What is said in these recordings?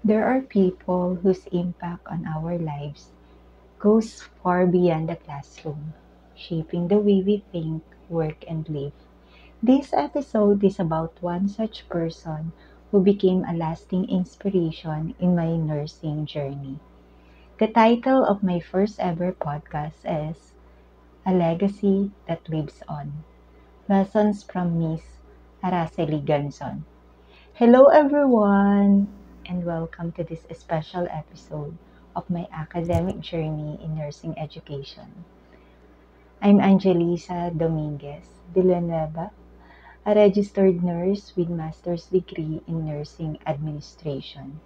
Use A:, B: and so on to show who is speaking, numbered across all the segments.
A: There are people whose impact on our lives goes far beyond the classroom, shaping the way we think, work, and live. This episode is about one such person who became a lasting inspiration in my nursing journey. The title of my first ever podcast is A Legacy That Lives On. Lessons from Miss Araceli Ganson. Hello everyone and welcome to this special episode of my academic journey in nursing education. I'm Angelisa Dominguez Villanueva, a registered nurse with master's degree in nursing administration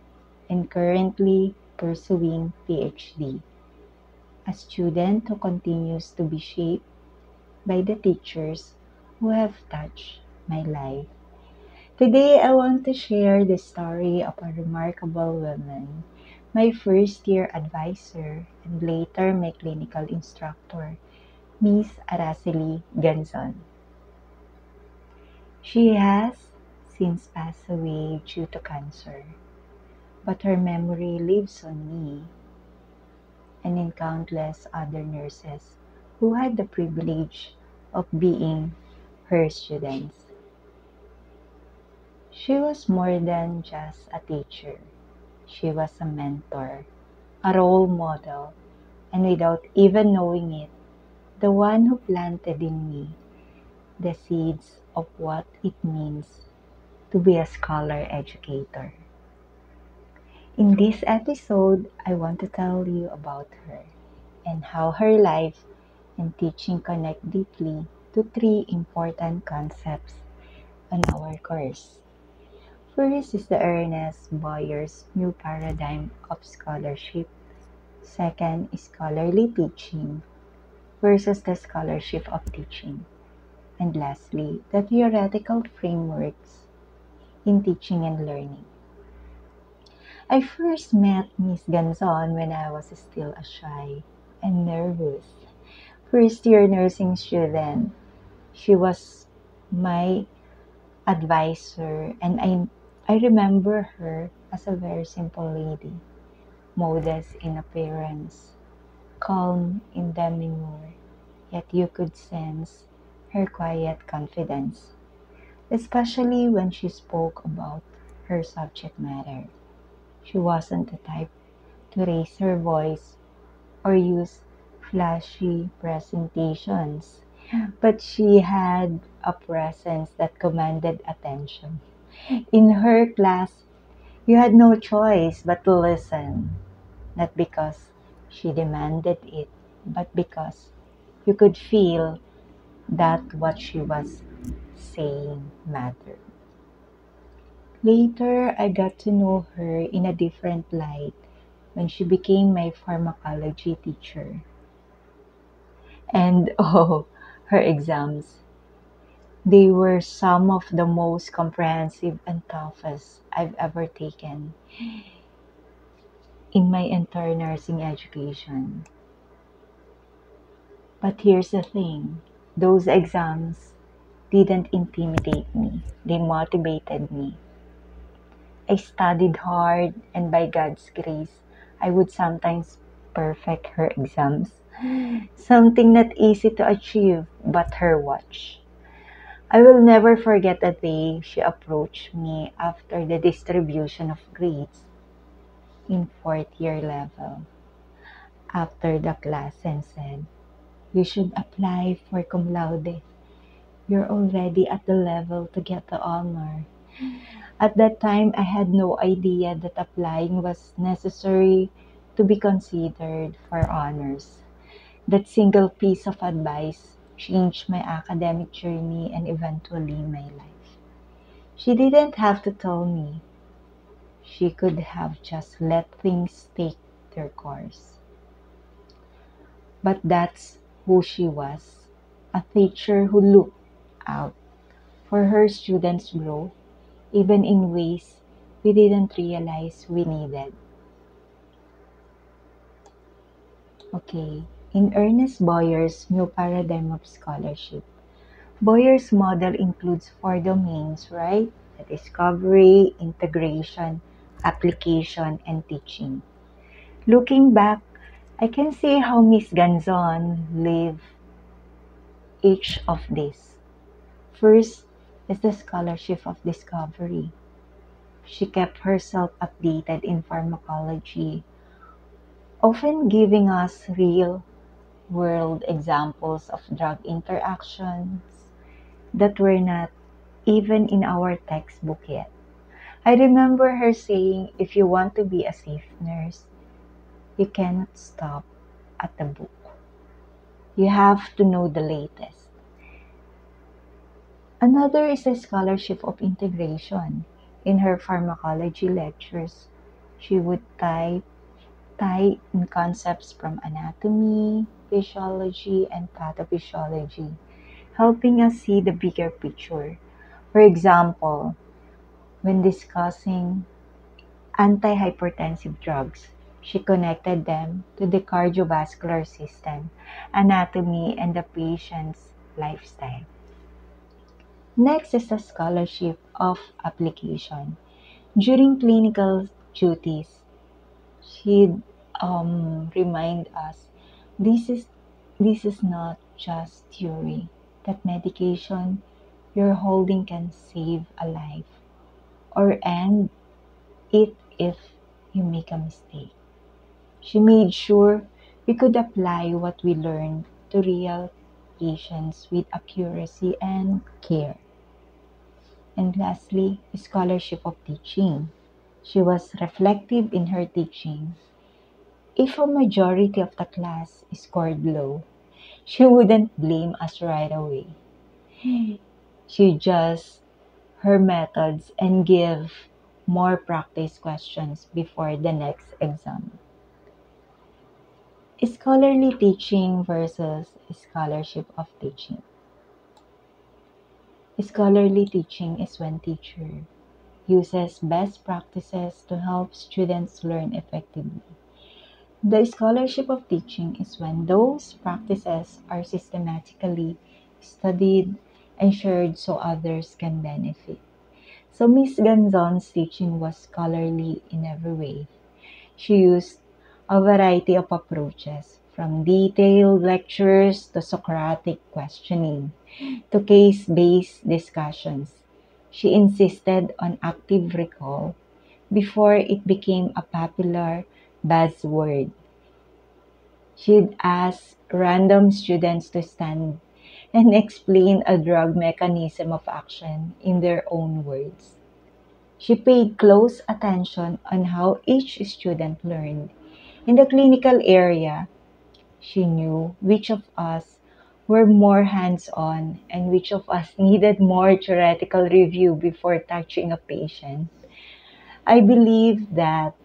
A: and currently pursuing PhD, a student who continues to be shaped by the teachers who have touched my life. Today, I want to share the story of a remarkable woman, my first year advisor and later my clinical instructor, Miss Araceli Ganson. She has since passed away due to cancer, but her memory lives on me and in countless other nurses who had the privilege of being her students. She was more than just a teacher. She was a mentor, a role model, and without even knowing it, the one who planted in me the seeds of what it means to be a scholar educator. In this episode, I want to tell you about her and how her life and teaching connect deeply to three important concepts on our course. First is the Ernest Boyer's new paradigm of scholarship. Second is scholarly teaching versus the scholarship of teaching. And lastly, the theoretical frameworks in teaching and learning. I first met Miss Ganzon when I was still a shy and nervous first year nursing student. She was my advisor and I remember her as a very simple lady, modest in appearance, calm in demeanor, yet you could sense her quiet confidence, especially when she spoke about her subject matter. She wasn't the type to raise her voice or use flashy presentations, but she had a presence that commanded attention. In her class, you had no choice but to listen, not because she demanded it, but because you could feel that what she was saying mattered. Later, I got to know her in a different light when she became my pharmacology teacher. And oh, her exams. They were some of the most comprehensive and toughest I've ever taken in my entire nursing education. But here's the thing, those exams didn't intimidate me, they motivated me. I studied hard, and by God's grace, I would sometimes perfect her exams. Something not easy to achieve, but her watch. I will never forget the day she approached me after the distribution of grades in fourth year level after the class and said, "You should apply for cum laude. You're already at the level to get the honor." At that time, I had no idea that applying was necessary to be considered for honors. That single piece of advice changed my academic journey and eventually my life. She didn't have to tell me. She could have just let things take their course. But that's who she was, a teacher who looked out for her students' growth, even in ways we didn't realize we needed. Okay, in Ernest Boyer's new paradigm of scholarship, Boyer's model includes four domains, right? The discovery, integration, application, and teaching. Looking back, I can see how Miss Ganzon lived each of these. First is the scholarship of discovery. She kept herself updated in pharmacology, often giving us real world examples of drug interactions that were not even in our textbook yet. I remember her saying, if you want to be a safe nurse, you cannot stop at the book. You have to know the latest. Another is a scholarship of integration. In her pharmacology lectures, she would tie in concepts from anatomy, physiology, and pathophysiology, helping us see the bigger picture. For example, when discussing antihypertensive drugs, she connected them to the cardiovascular system, anatomy, and the patient's lifestyle. Next is the scholarship of application. During clinical duties, she'd remind us this is this is not just theory. That medication you're holding can save a life or end it if you make a mistake. She made sure we could apply what we learned to real patients with accuracy and care. And lastly, scholarship of teaching. She was reflective in her teaching. If a majority of the class scored low, she wouldn't blame us right away. She just her methods and give more practice questions before the next exam. Scholarly teaching versus scholarship of teaching. Scholarly teaching is when teacher uses best practices to help students learn effectively. The scholarship of teaching is when those practices are systematically studied and shared so others can benefit. So Miss Ganzon's teaching was scholarly in every way. She used a variety of approaches, from detailed lectures to Socratic questioning to case-based discussions. She insisted on active recall before it became a popular buzzword. She'd ask random students to stand and explain a drug mechanism of action in their own words. She paid close attention on how each student learned. In the clinical area, she knew which of us were more hands-on and which of us needed more theoretical review before touching a patient. I believe that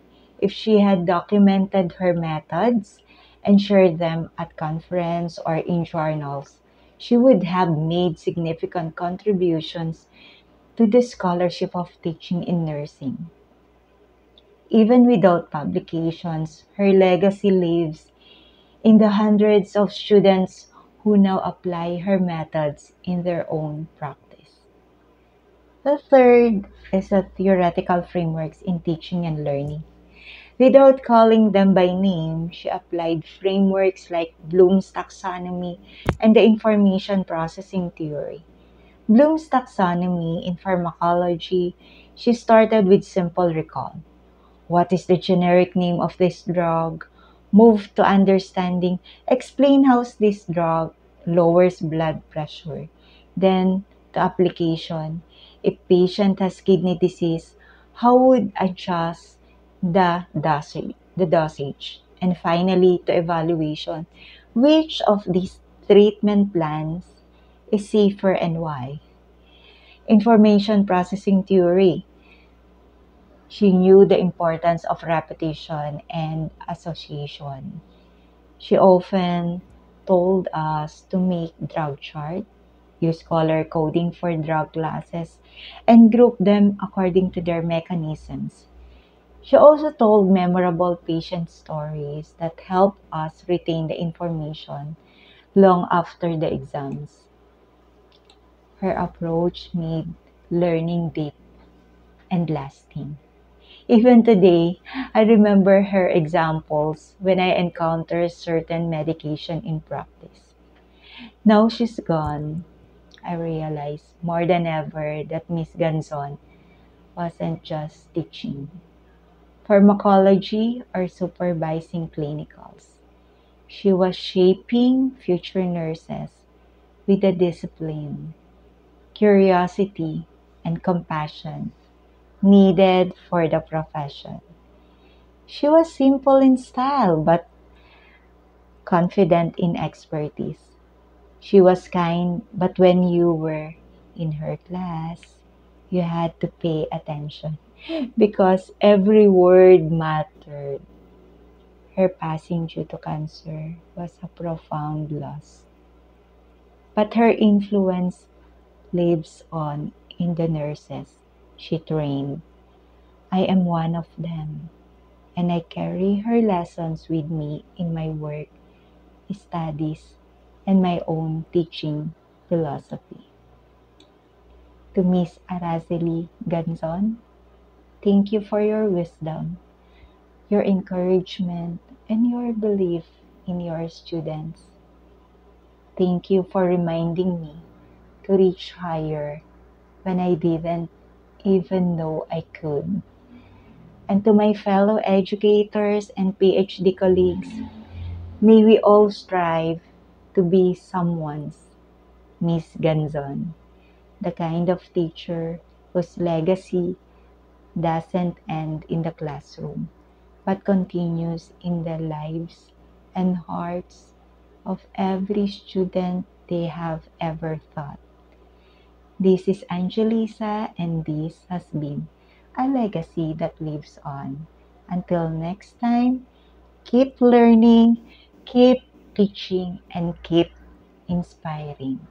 A: if she had documented her methods and shared them at conference or in journals, she would have made significant contributions to the scholarship of teaching in nursing. Even without publications, her legacy lives in the hundreds of students who now apply her methods in their own practice. The third is the theoretical frameworks in teaching and learning. Without calling them by name, she applied frameworks like Bloom's taxonomy and the information processing theory. Bloom's taxonomy in pharmacology, she started with simple recall. What is the generic name of this drug? Move to understanding. Explain how this drug lowers blood pressure. Then to application. If patient has kidney disease, how would adjust the dosage? And finally, to evaluation. Which of these treatment plans is safer and why? Information processing theory. She knew the importance of repetition and association. She often told us to make drug chart, use color coding for drug classes, and group them according to their mechanisms. She also told memorable patient stories that help us retain the information long after the exams. Her approach made learning deep and lasting. Even today, I remember her examples when I encounter certain medication in practice. Now she's gone. I realize more than ever that Miss Ganzon wasn't just teaching pharmacology or supervising clinicals. She was shaping future nurses with the discipline, curiosity, and compassion needed for the profession. She was simple in style but confident in expertise. She was kind, but when you were in her class, you had to pay attention because every word mattered. Her passing due to cancer was a profound loss, but her influence lives on in the nurses she trained. I am one of them, and I carry her lessons with me in my work, studies, and my own teaching philosophy. To Miss Araceli Ganzon, thank you for your wisdom, your encouragement, and your belief in your students. Thank you for reminding me to reach higher when I didn't even know I could. And to my fellow educators and PhD colleagues, may we all strive to be someone's Miss Ganzon, the kind of teacher whose legacy doesn't end in the classroom, but continues in the lives and hearts of every student they have ever taught. This is Angelisa, and this has been a legacy that lives on. Until next time, keep learning, keep teaching, and keep inspiring.